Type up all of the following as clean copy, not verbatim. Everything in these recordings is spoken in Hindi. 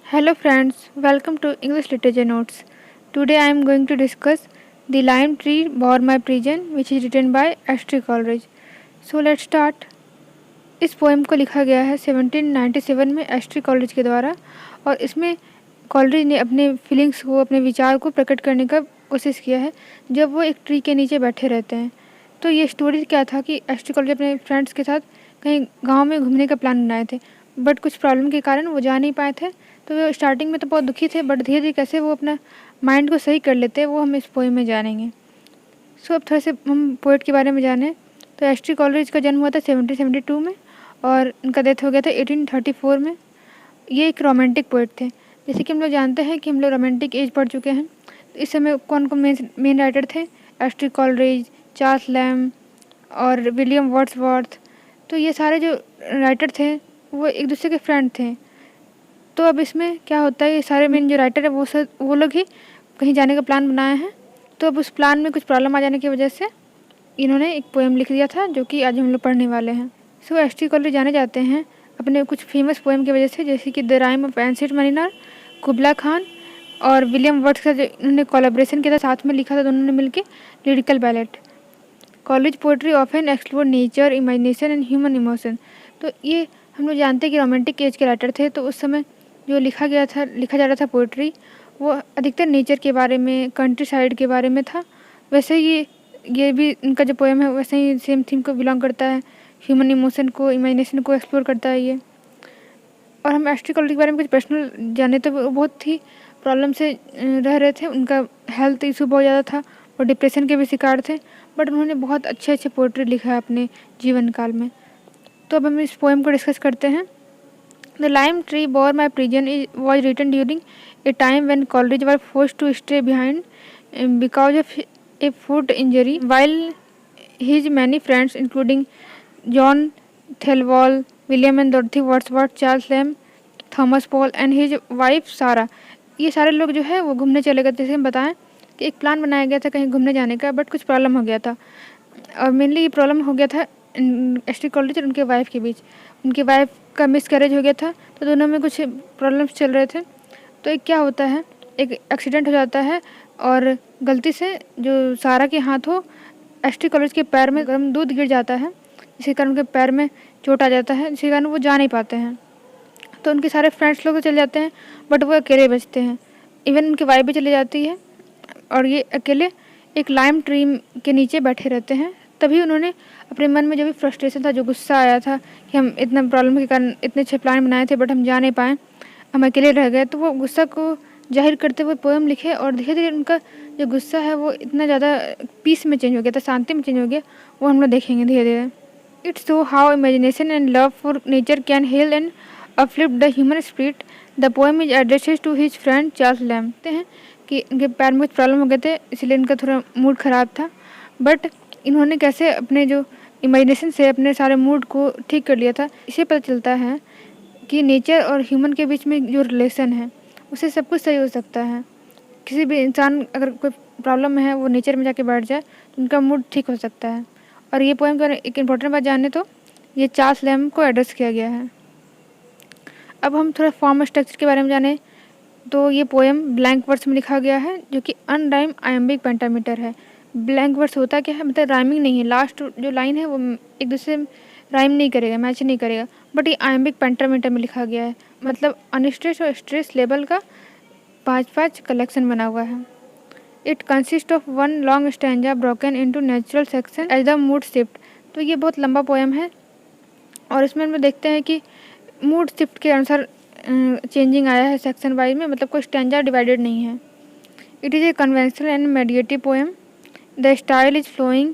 Hello friends, welcome to English Literature Notes. Today I am going to discuss The Lime Tree Bore My Prison which is written by Astrid Coleridge. So let's start. इस पोएम को लिखा गया है 1797 में एस्ट्री कॉलेरिज के द्वारा और इसमें कॉलेरिज ने अपने फीलिंग्स को अपने विचार को प्रकट करने का कोशिश किया है जब वो एक ट्री के नीचे बैठे रहते हैं। तो ये स्टोरी क्या था कि एस्ट्री कॉलेरिज अपने फ्रेंड्स के साथ कहीं गांव में घूमने का प्लान बनाए थे, बट कुछ प्रॉब्लम के कारण वो जा नहीं पाए थे। तो वो स्टार्टिंग में तो बहुत दुखी थे, बट धीरे धीरे कैसे वो अपना माइंड को सही कर लेते हैं वो हम इस पोएम में जानेंगे। सो अब थोड़ा से हम पोएट के बारे में जानें। तो एस्ट्री कॉलेरिज का जन्म हुआ था 1772 में और उनका डेथ हो गया था 1834 में। ये एक रोमांटिक पोएट थे। जैसे कि हम लोग जानते हैं कि हम लोग रोमांटिक एज पढ़ चुके हैं, तो इस समय कौन कौन मेन राइटर थे? एस्ट्री कॉलेरिज, चार्ल्स लैम्ब और विलियम वर्ड्सवर्थ। तो ये सारे जो राइटर थे वो एक दूसरे के फ्रेंड थे। तो अब इसमें क्या होता है, ये सारे मेन जो राइटर है वो लोग ही कहीं जाने का प्लान बनाए हैं। तो अब उस प्लान में कुछ प्रॉब्लम आ जाने की वजह से इन्होंने एक पोएम लिख दिया था जो कि आज हम लोग पढ़ने वाले हैं। सो एस्ट्री कॉलेरिज जाने जाते हैं अपने कुछ फेमस पोएम की वजह से, जैसे कि the rime of ancient mariner, Kubla Khan और विलियम वर्ड्स का जो इन्होंने कोलैबोरेशन किया था, साथ में लिखा था दोनों ने मिलकर lyrical ballot. College poetry often explore nature, imagination and human emotion. तो ये हम लोग जानते हैं कि रोमांटिक एज के राइटर थे, तो उस समय जो लिखा जा रहा था पोएट्री वो अधिकतर नेचर के बारे में, कंट्री साइड के बारे में था। वैसे ही ये भी इनका जो पोएम है वैसे ही सेम थीम को बिलोंग करता है, ह्यूमन इमोशन को, इमेजिनेशन को एक्सप्लोर करता है ये। और हम एस्ट्री कॉलेरिज के बारे में कुछ पर्सनल जाने तो वो बहुत ही प्रॉब्लम से रह रहे थे, उनका हेल्थ इशू बहुत ज़्यादा था और डिप्रेशन के भी शिकार थे, बट उन्होंने बहुत अच्छे अच्छे पोएट्री लिखा है अपने जीवन काल में। तो अब हम इस पोएम को डिस्कस करते हैं। The lime tree bower my prison was written during a time when Coleridge were forced to stay behind because of a foot injury while his many friends including John Thelwall, William and Dorothy Wordsworth, Charles Lamb, Thomas Paul and his wife Sarah, ये सारे लोग जो है वो घूमने चले गए थे। जैसे हम बताएं कि एक प्लान बनाया गया था कहीं घूमने जाने का, बट कुछ प्रॉब्लम हो गया था और मेनली ये प्रॉब्लम हो गया था एस्ट्री कॉलेरिज और उनके वाइफ के बीच। उनके वाइफ का मिसकैरेज हो गया था, तो दोनों में कुछ प्रॉब्लम्स चल रहे थे। तो एक क्या होता है, एक एक्सीडेंट हो जाता है और गलती से जो सारा के हाथों एस्ट्री कॉलेरिज के पैर में गर्म दूध गिर जाता है, जिसके कारण उनके पैर में चोट आ जाता है, जिसके कारण वो जा नहीं पाते हैं। तो उनके सारे फ्रेंड्स लोग तो चले जाते हैं, बट वो अकेले बचते हैं। इवन उनकी वाइफ भी चली जाती है और ये अकेले एक लाइम ट्री के नीचे बैठे रहते हैं। तभी उन्होंने अपने मन में जो भी फ्रस्ट्रेशन था, जो गुस्सा आया था कि हम इतना प्रॉब्लम के कारण इतने अच्छे प्लान बनाए थे बट हम जा नहीं पाए, हम अकेले रह गए, तो वो गुस्सा को जाहिर करते हुए पोएम लिखे और धीरे धीरे उनका जो गुस्सा है वो इतना ज़्यादा पीस में चेंज हो गया था, शांति में चेंज हो गया। वो हम लोग देखेंगे धीरे धीरे। It's so how imagination and love for nature can heal and uplift the human spirit. The poem is addressed to his friend Charles Lamb. कहते हैं कि उनके पैर में कुछ प्रॉब्लम हो गए थे, इसलिए उनका थोड़ा मूड ख़राब था, बट इन्होंने कैसे अपने जो इमेजिनेशन से अपने सारे मूड को ठीक कर लिया था। इससे पता चलता है कि नेचर और ह्यूमन के बीच में जो रिलेशन है उससे सब कुछ सही हो सकता है। किसी भी इंसान अगर कोई प्रॉब्लम में है वो नेचर में जाके बैठ जाए तो उनका मूड ठीक हो सकता है। और ये पोएम का एक इम्पॉर्टेंट बात जाने तो ये चार्ल्स लैम्ब को एड्रेस किया गया है। अब हम थोड़ा फॉर्म स्ट्रक्चर के बारे में जाने तो ये पोएम ब्लैंक वर्स में लिखा गया है, जो कि अनराइम आयम्बिक पेंटामीटर है। ब्लैंक वर्स होता क्या है, मतलब राइमिंग नहीं है, लास्ट जो लाइन है वो एक दूसरे राइम नहीं करेगा, मैच नहीं करेगा, बट ये आयम्बिक पेंटामीटर में लिखा गया है। मतलब अनस्ट्रेस और स्ट्रेस लेवल का 5-5 कलेक्शन बना हुआ है। It consist of one long stanza broken into natural section as the mood shift. तो ये बहुत लंबा पोएम है और इसमें हम देखते हैं कि मूड शिफ्ट के अनुसार चेंजिंग आया है सेक्शन वाइज में, मतलब कोई स्टैंजा डिवाइडेड नहीं है। It is a conventional and meditative poem. The style is flowing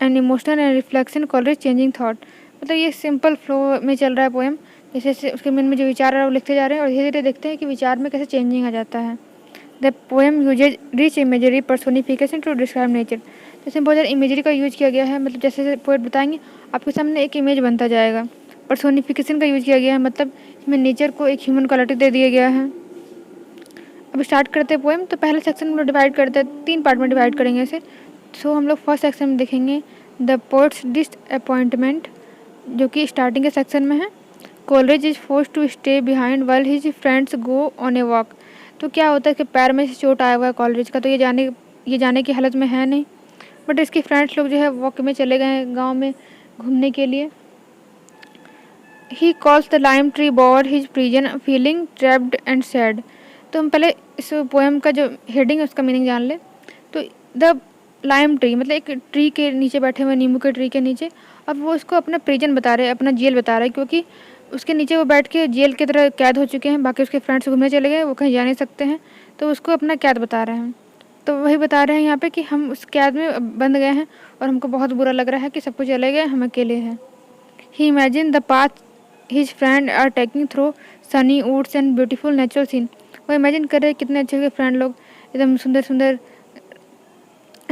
and emotional and reflection college changing thought. मतलब ये सिंपल फ्लो में चल रहा है पोएम, जैसे जैसे उसके मन में जो विचार आ रहा है वो लिखते जा रहे हैं और धीरे धीरे देखते हैं कि विचार में कैसे चेंजिंग आ जाता है। The poem uses rich imagery personification to describe nature. जैसे बहुत ज़्यादा इमेजरी का यूज किया गया है, मतलब जैसे जैसे पोएट बताएंगे आपके सामने एक इमेज बनता जाएगा। पर्सोनिफिकेशन का यूज किया गया है, मतलब इसमें नेचर को एक ह्यूमन क्वालिटी दे दिया गया है। अब स्टार्ट करते हैं पोएम। तो पहले सेक्शन हम लोग डिवाइड करते हैं, 3 पार्ट में डिवाइड करेंगे इसे। सो हम लोग फर्स्ट सेक्शन में देखेंगे द पोएट्स डिसअपॉइंटमेंट, जो कि स्टार्टिंग के सेक्शन में है। Coleridge is forced to stay behind while his friends go on a walk. तो क्या होता है कि पैर में से चोट आया हुआ है कॉलरिज का, तो ये जाने की हालत में है नहीं, बट इसके फ्रेंड्स लोग जो है वॉक में चले गए हैं गांव में घूमने के लिए. He calls the lime tree bore his prison feeling trapped and sad. तो हम पहले इस पोएम का जो हेडिंग है उसका मीनिंग जान ले. तो द लाइम ट्री मतलब एक ट्री के नीचे बैठे हुए, नींबू के ट्री के नीचे, अब वो उसको अपना प्रिजन बता रहे हैं, अपना जेल बता रहे हैं, क्योंकि उसके नीचे वो बैठ के जेल की तरह कैद हो चुके हैं. बाकी उसके फ्रेंड्स घूमने चले गए, वो कहीं जा नहीं सकते हैं, तो उसको अपना कैद बता रहे हैं. तो वही बता रहे हैं यहाँ पे कि हम उस कैद में बंद गए हैं और हमको बहुत बुरा लग रहा है कि सब कुछ चले गए, हम अकेले हैं. He imagine the path his friend are taking through sunny woods and beautiful natural scene. वो इमेजिन कर रहे हैं कितने अच्छे फ्रेंड लोग एकदम सुंदर सुंदर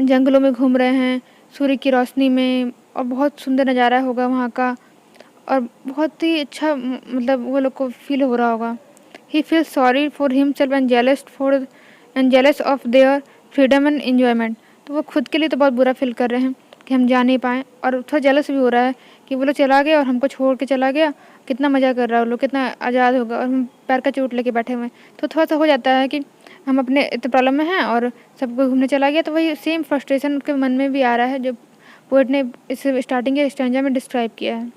जंगलों में घूम रहे हैं सूर्य की रोशनी में, और बहुत सुंदर नज़ारा होगा वहाँ का, और बहुत ही अच्छा मतलब वो लोग को फील हो रहा होगा. He feel sorry for himself and jealous of their freedom and enjoyment. तो वो खुद के लिए तो बहुत बुरा फील कर रहे हैं कि हम जा नहीं पाए, और थोड़ा जेलस भी हो रहा है कि वो लोग चला गया और हमको छोड़ के चला गया, कितना मज़ा कर रहा है वो लोग, कितना आज़ाद होगा, और हम पैर का चोट लेके बैठे हुए हैं. तो थोड़ा सा हो जाता है कि हम अपने इतने प्रॉब्लम में हैं और सबको घूमने चला गया. तो वही सेम फ्रस्ट्रेशन उनके मन में भी आ रहा है जो पोएट ने इस स्टार्टिंग के स्टैंजा में डिस्क्राइब किया है.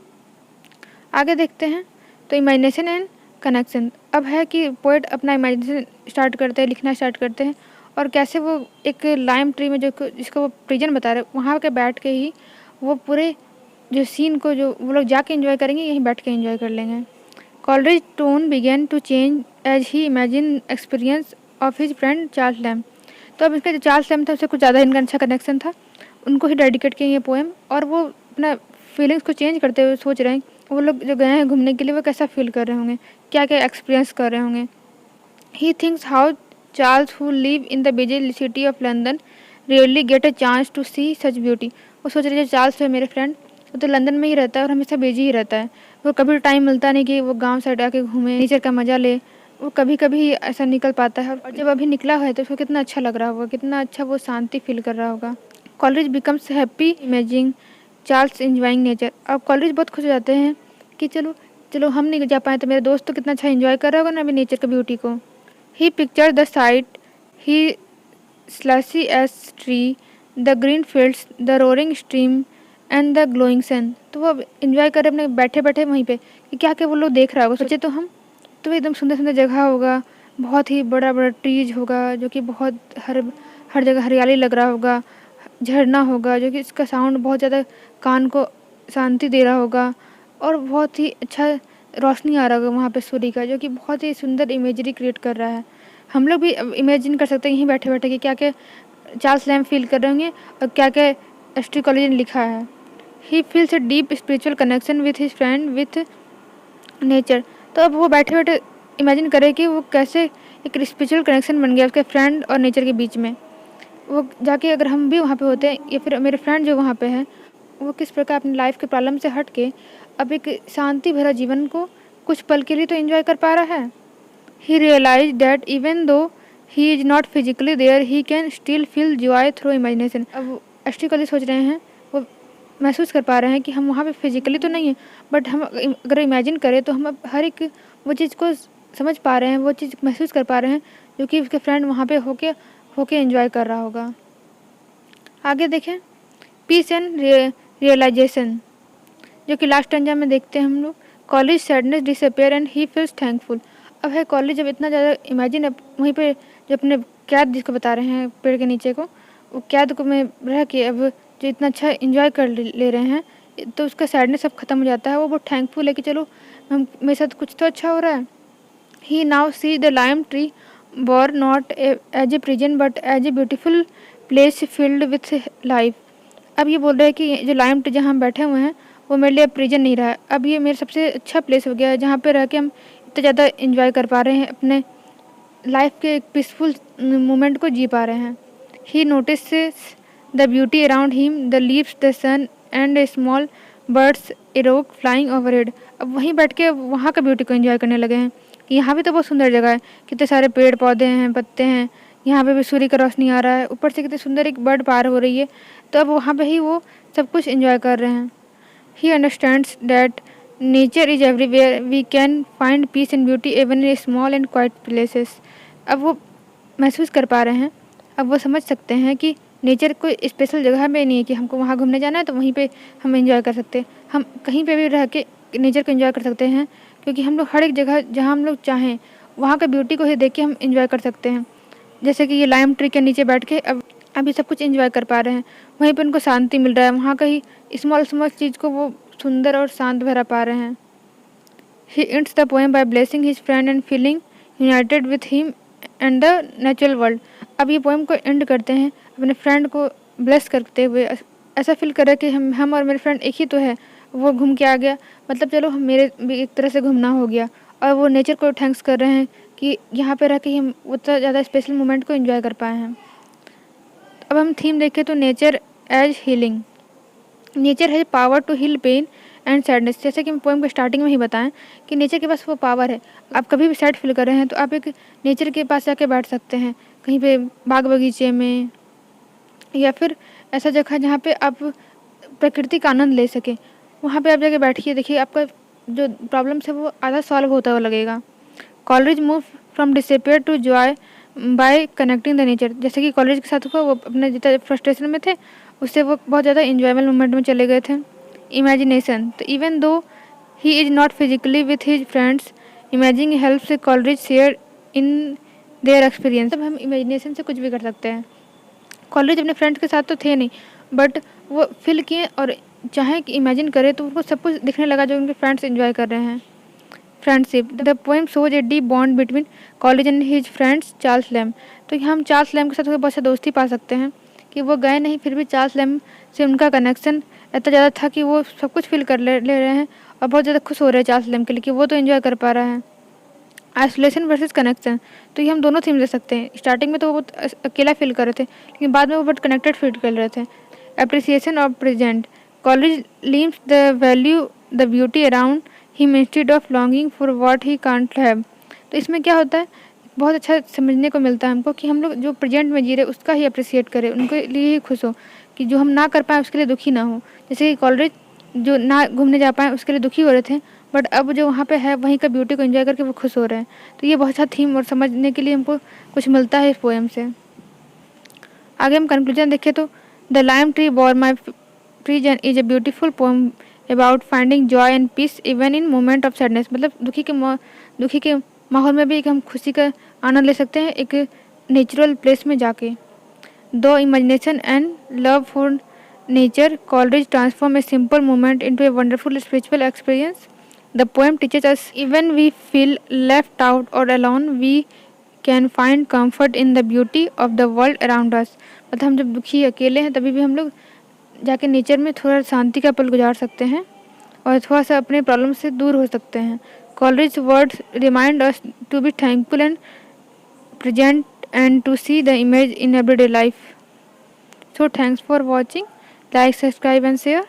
आगे देखते हैं. तो इमेजिनेशन एंड कनेक्शन. अब है कि पोएट अपना इमेजिनेशन स्टार्ट करते हैं, लिखना स्टार्ट करते हैं, और कैसे वो एक लाइम ट्री में जिसको वो प्रिजन बता रहे वहाँ के बैठ के ही वो पूरे जो सीन को जो वो लोग जाके एंजॉय करेंगे, यहीं बैठ के एंजॉय कर लेंगे. Coleridge tone begin to change as he imagine experience of his friend Charles Lamb. तो अब इसका जो चार्ल्स लैम्ब था उससे कुछ ज़्यादा इनका अच्छा कनेक्शन था, उनको ही डेडिकेट किए ये पोएम, और वो अपना फीलिंग्स को चेंज करते हुए सोच रहे हैं वो लोग जो गए हैं घूमने के लिए वो कैसा फील कर रहे होंगे, क्या क्या एक्सपीरियंस कर रहे होंगे. He thinks how Charles who live in the busy city of London really get a chance to see such beauty. वो सोच रहे जो चार्ल्स है मेरे फ्रेंड, वो तो लंदन में ही रहता है और हमेशा बिजी ही रहता है, वो कभी टाइम मिलता नहीं कि वो गांव साइड आके घूमे, नेचर का मज़ा ले. वो कभी कभी ऐसा निकल पाता है, और जब अभी निकला है तो उसको कितना अच्छा लग रहा होगा, कितना अच्छा वो शांति फील कर रहा होगा. Coleridge becomes happy imaging Charles enjoying nature. अब कॉलरिज बहुत खुश हो जाते हैं कि चलो चलो हम नहीं जा पाए तो मेरा दोस्त तो कितना अच्छा एंजॉय कर रहा होगा ना अभी नेचर का ब्यूटी को. He picture the sight, he स्लसी एस tree, the green fields, the roaring stream and the glowing sun. तो वो एंजॉय कर अपने बैठे बैठे वहीं पे कि क्या क्या वो लोग देख रहा होगा. सोचे तो हम तो एकदम सुंदर सुंदर जगह होगा, बहुत ही बड़ा बड़ा ट्रीज होगा जो कि बहुत हर जगह हरियाली लग रहा होगा, झरना होगा जो कि इसका साउंड बहुत ज़्यादा कान को शांति दे रहा होगा, और बहुत ही अच्छा रोशनी आ रहा होगा वहाँ पे सूर्य का, जो कि बहुत ही सुंदर इमेजरी क्रिएट कर रहा है. हम लोग भी इमेजिन कर सकते हैं यहीं बैठे बैठे कि क्या क्या चार्ल्स लैम्ब फील कर रहे होंगे और क्या क्या एस.टी. कॉलेज ने लिखा है. He feels a deep spiritual connection with his friend with nature. तो अब वो बैठे बैठे इमेजिन करें कि वो कैसे एक स्पिरिचुअल कनेक्शन बन गया उसके फ्रेंड और नेचर के बीच में. वो जाके अगर हम भी वहाँ पे होते हैं या फिर मेरे फ्रेंड जो वहाँ पे हैं, वो किस प्रकार अपनी लाइफ के प्रॉब्लम से हट के अब एक शांति भरा जीवन को कुछ पल के लिए तो एंजॉय कर पा रहा है. ही realise that even though he is not physically there he can still feel joy through imagination. अब एस.टी. कॉलेज सोच रहे हैं, वो महसूस कर पा रहे हैं कि हम वहाँ पे फिजिकली तो नहीं है, बट हम अगर इमेजिन करें तो हम अब हर एक वो चीज़ को समझ पा रहे हैं, वो चीज़ महसूस कर पा रहे हैं जो कि उसके फ्रेंड वहाँ पे होके एंजॉय कर रहा होगा. आगे देखें. पीस एंड रियलाइजेशन, जो कि लास्ट स्टैंजा में देखते हैं हम लोग. College sadness disappear and he feels thankful. अब है कॉलेज जब इतना ज़्यादा इमेजिन अब वहीं पे जो अपने कैद जिसको बता रहे हैं पेड़ के नीचे को, वो कैद को में रह के अब जो इतना अच्छा इंजॉय कर ले रहे हैं, तो उसका सैडनेस सब खत्म हो जाता है. वो बहुत थैंकफुल है कि चलो मेरे साथ कुछ तो अच्छा हो रहा है. He now see the lime tree bower not as a prison but as a beautiful place filled with life. अब ये बोल रहे हैं कि जो लाइम ट्री जहाँ हम बैठे हुए हैं वो मेरे लिए प्रिजन नहीं रहा है, अब ये मेरा सबसे अच्छा प्लेस हो गया है जहाँ पे रह के हम इतना ज़्यादा इंजॉय कर पा रहे हैं, अपने लाइफ के एक पीसफुल मोमेंट को जी पा रहे हैं. He notice the beauty around him, the leaves, the sun and small birds इरोक फ्लाइंग ओवरहेड. अब वहीं बैठ के वहाँ का ब्यूटी को एंजॉय करने लगे हैं कि यहाँ भी तो बहुत सुंदर जगह है, कितने सारे पेड़ पौधे हैं, पत्ते हैं, यहाँ पे भी सूर्य का रोशनी आ रहा है, ऊपर से कितनी सुंदर एक बर्ड पार हो रही है. तो अब वहाँ पे ही वो सब कुछ एंजॉय कर रहे हैं. He understands that nature is everywhere, we can find peace and beauty even in small and quiet places. अब वो महसूस कर पा रहे हैं, अब वो समझ सकते हैं कि नेचर कोई स्पेशल जगह में नहीं है कि हमको वहाँ घूमने जाना है तो वहीं पे हम एंजॉय कर सकते हैं। हम कहीं पे भी रह के नेचर को एंजॉय कर सकते हैं, क्योंकि हम लोग हर एक जगह जहाँ हम लोग चाहें वहाँ का ब्यूटी को ही देख के हम एंजॉय कर सकते हैं। जैसे कि ये लाइम ट्री के नीचे बैठ के अब ये सब कुछ एंजॉय कर पा रहे हैं, वहीं पर उनको शांति मिल रहा है, वहाँ का ही स्मॉल स्मॉल चीज़ को वो सुंदर और शांत भरा पा रहे हैं। He ends the poem by blessing his friend and feeling united with him and the natural world। अब ये पोएम को एंड करते हैं अपने फ्रेंड को ब्लेस करते हुए, ऐसा फील कर रहे कि हम और मेरे फ्रेंड एक ही तो है। वो घूम के आ गया, मतलब चलो हम मेरे भी एक तरह से घूमना हो गया, और वो नेचर को थैंक्स कर रहे हैं कि यहाँ पे रह के हम उतना ज़्यादा स्पेशल मोमेंट को एंजॉय कर पाए हैं। अब हम थीम देखें तो nature as healing. Nature has power to heal pain and sadness. जैसे कि मैं पोएम के स्टार्टिंग में ही बताएं कि नेचर के पास वो पावर है। आप कभी भी सैड फील कर रहे हैं तो आप एक नेचर के पास जाके बैठ सकते हैं, कहीं पे बाग बगीचे में, या फिर ऐसा जगह जहाँ पे आप प्रकृति का आनंद ले सकें। वहाँ पे आप जाके बैठिए, देखिए आपका जो प्रॉब्लम्स है वो आधा सॉल्व होता हुआ लगेगा। Coleridge move from disappear to joy by connecting the nature. जैसे कि कॉलेज के साथ हुआ, वो अपने जितना फ्रस्ट्रेशन में थे उससे वो बहुत ज़्यादा इंजॉयबल मोमेंट में चले गए थे। इमेजिनेशन, तो even though he is not physically with his friends, imaging helps college share in their experience. अब हम इमेजिनेशन से कुछ भी कर सकते हैं। कॉलेज अपने फ्रेंड्स के साथ तो थे नहीं, बट वो फील किए और चाहे कि इमेजिन करें तो उनको सब कुछ दिखने लगा जो उनके फ्रेंड्स एंजॉय कर रहे हैं। Friendship, the poem shows a deep bond between Coleridge and his friends Charles Lamb. तो हम चार्ल्स लैम के साथ बहुत सा दोस्ती पा सकते हैं कि वो गए नहीं, फिर भी चार्ल्स लैम से उनका कनेक्शन इतना ज़्यादा था कि वो सब कुछ फील कर ले रहे हैं और बहुत ज़्यादा खुश हो रहे हैं चार्ल्स लैम के लिए कि वो तो एंजॉय कर पा रहा है। आइसोलेशन वर्सेस कनेक्शन, तो ये हम दोनों थीम ले सकते हैं। स्टार्टिंग में तो वो अकेला फील कर रहे थे, लेकिन बाद में वो बट कनेक्टेड फील कर रहे थे। Appreciation of present, college leaves the value the beauty around him instead of longing for what he can't have. तो इसमें क्या होता है, बहुत अच्छा समझने को मिलता है हमको कि हम लोग जो प्रेजेंट में जी रहे उसका ही अप्रिसिएट करें, उनके लिए ही खुश हो, कि जो हम ना कर पाए उसके लिए दुखी ना हो। जैसे कि कॉलेज जो ना घूमने जा पाए उसके लिए दुखी हो रहे थे, बट अब जो वहाँ पे है वहीं का ब्यूटी को एंजॉय करके वो खुश हो रहे हैं। तो ये बहुत अच्छा थीम और समझने के लिए हमको कुछ मिलता है इस पोएम से। आगे हम कंक्लूजन देखें तो the lime tree bower my prison is a beautiful poem about finding joy and peace even in moment of sadness. मतलब दुखी के माहौल में भी एक हम खुशी का आनंद ले सकते हैं एक नेचुरल प्लेस में जाके। दो imagination and love for nature, Coleridge transforms a simple moment into a wonderful spiritual experience. The poem teaches us even we feel left out or alone, we can find comfort in the beauty of the world around us. मतलब हम जब दुखी अकेले हैं तभी भी हम लोग जाके नेचर में थोड़ा शांति का पल गुजार सकते हैं और थोड़ा सा अपने प्रॉब्लम से दूर हो सकते हैं। Coleridge's words remind us to be thankful and present and to see the image in everyday life. So thanks for watching. Like, subscribe and share.